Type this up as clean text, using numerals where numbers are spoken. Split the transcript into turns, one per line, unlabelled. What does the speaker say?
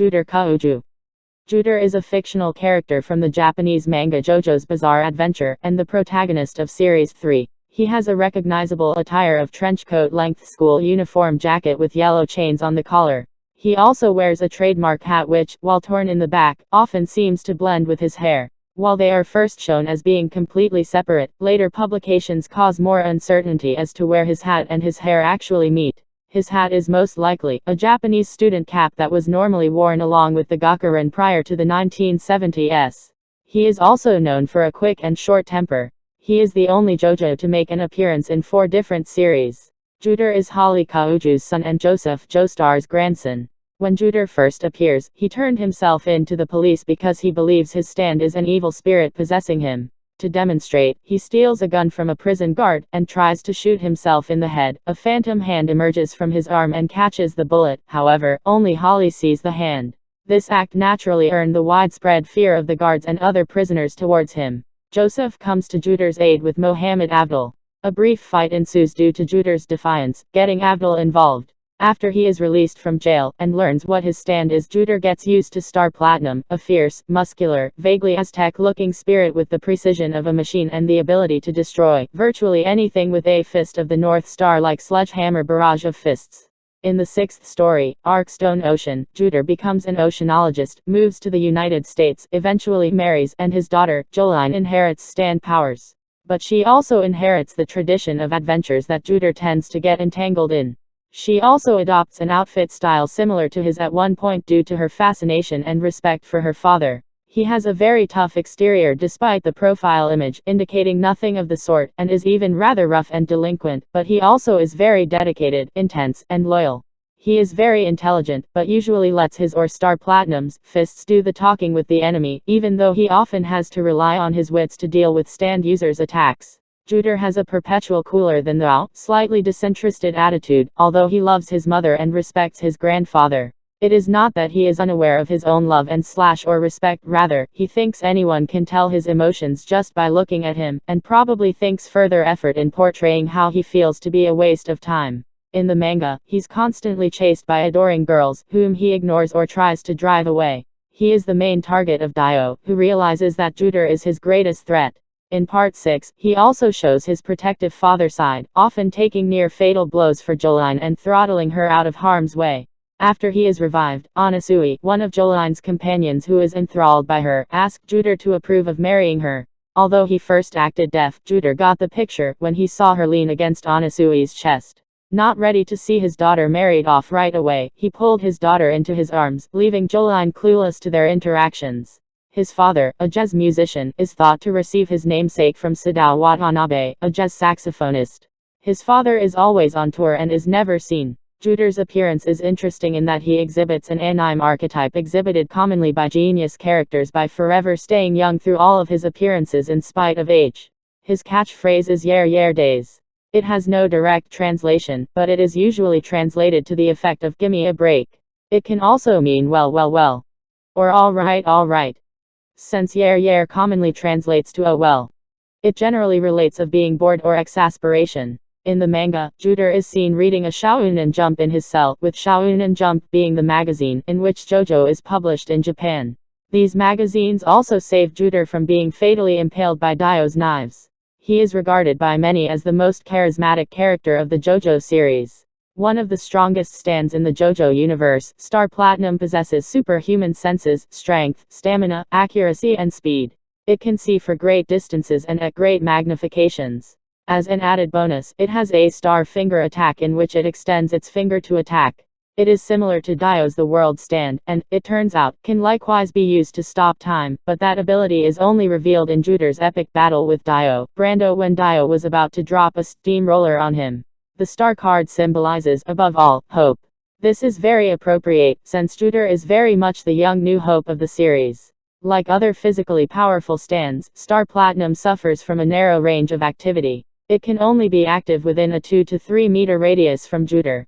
Jotaro Kujo. Jotaro is a fictional character from the Japanese manga JoJo's Bizarre Adventure, and the protagonist of Series 3. He has a recognizable attire of trench coat-length school uniform jacket with yellow chains on the collar. He also wears a trademark hat which, while torn in the back, often seems to blend with his hair. While they are first shown as being completely separate, later publications cause more uncertainty as to where his hat and his hair actually meet. His hat is most likely a Japanese student cap that was normally worn along with the gakuren prior to the 1970s. He is also known for a quick and short temper. He is the only JoJo to make an appearance in 4 different series. Jotaro is Holly Kujo's son and Joseph Joestar's grandson. When Jotaro first appears, he turned himself in to the police because he believes his stand is an evil spirit possessing him. To demonstrate, he steals a gun from a prison guard, and tries to shoot himself in the head. A phantom hand emerges from his arm and catches the bullet, however, only Holly sees the hand. This act naturally earned the widespread fear of the guards and other prisoners towards him. Joseph comes to Jotaro's aid with Mohammed Abdul. A brief fight ensues due to Jotaro's defiance, getting Abdul involved. After he is released from jail, and learns what his stand is, Jotaro gets used to Star Platinum, a fierce, muscular, vaguely Aztec-looking spirit with the precision of a machine and the ability to destroy virtually anything with a fist of the North Star-like sledgehammer barrage of fists. In the 6th story, arc Stone Ocean, Jotaro becomes an oceanologist, moves to the United States, eventually marries, and his daughter, Jolene, inherits stand powers. But she also inherits the tradition of adventures that Jotaro tends to get entangled in. She also adopts an outfit style similar to his at one point due to her fascination and respect for her father. He has a very tough exterior despite the profile image indicating nothing of the sort, and is even rather rough and delinquent, but he also is very dedicated, intense, and loyal. He is very intelligent, but usually lets his or Star Platinum's fists do the talking with the enemy, even though he often has to rely on his wits to deal with stand users' attacks. Jotaro has a perpetual cooler than thou, slightly disinterested attitude, although he loves his mother and respects his grandfather. It is not that he is unaware of his own love and or respect, rather, he thinks anyone can tell his emotions just by looking at him, and probably thinks further effort in portraying how he feels to be a waste of time. In the manga, he's constantly chased by adoring girls, whom he ignores or tries to drive away. He is the main target of Dio, who realizes that Jotaro is his greatest threat. In Part 6, he also shows his protective father side, often taking near-fatal blows for Jolene and throttling her out of harm's way. After he is revived, Anasui, one of Jolene's companions who is enthralled by her, asks Jotaro to approve of marrying her. Although he first acted deaf, Jotaro got the picture when he saw her lean against Anasui's chest. Not ready to see his daughter married off right away, he pulled his daughter into his arms, leaving Jolene clueless to their interactions. His father, a jazz musician, is thought to receive his namesake from Sadao Watanabe, a jazz saxophonist. His father is always on tour and is never seen. Jotaro's appearance is interesting in that he exhibits an anime archetype exhibited commonly by genius characters by forever staying young through all of his appearances in spite of age. His catchphrase is "Yer yer days." It has no direct translation, but it is usually translated to the effect of "Gimme a break." It can also mean well, or all right. Since yer yer commonly translates to oh well. It generally relates of being bored or exasperation. In the manga, Jotaro is seen reading a Shounen Jump in his cell, with Shounen Jump being the magazine in which JoJo is published in Japan. These magazines also save Jotaro from being fatally impaled by Dio's knives. He is regarded by many as the most charismatic character of the JoJo series. One of the strongest stands in the JoJo universe, Star Platinum possesses superhuman senses, strength, stamina, accuracy and speed. It can see for great distances and at great magnifications. As an added bonus, it has a star finger attack in which it extends its finger to attack. It is similar to Dio's The World Stand, and, it turns out, can likewise be used to stop time, but that ability is only revealed in Jotaro's epic battle with Dio, Brando, when Dio was about to drop a steamroller on him. The star card symbolizes, above all, hope. This is very appropriate, since Jotaro is very much the young new hope of the series. Like other physically powerful stands, Star Platinum suffers from a narrow range of activity. It can only be active within a 2 to 3 meter radius from Jotaro.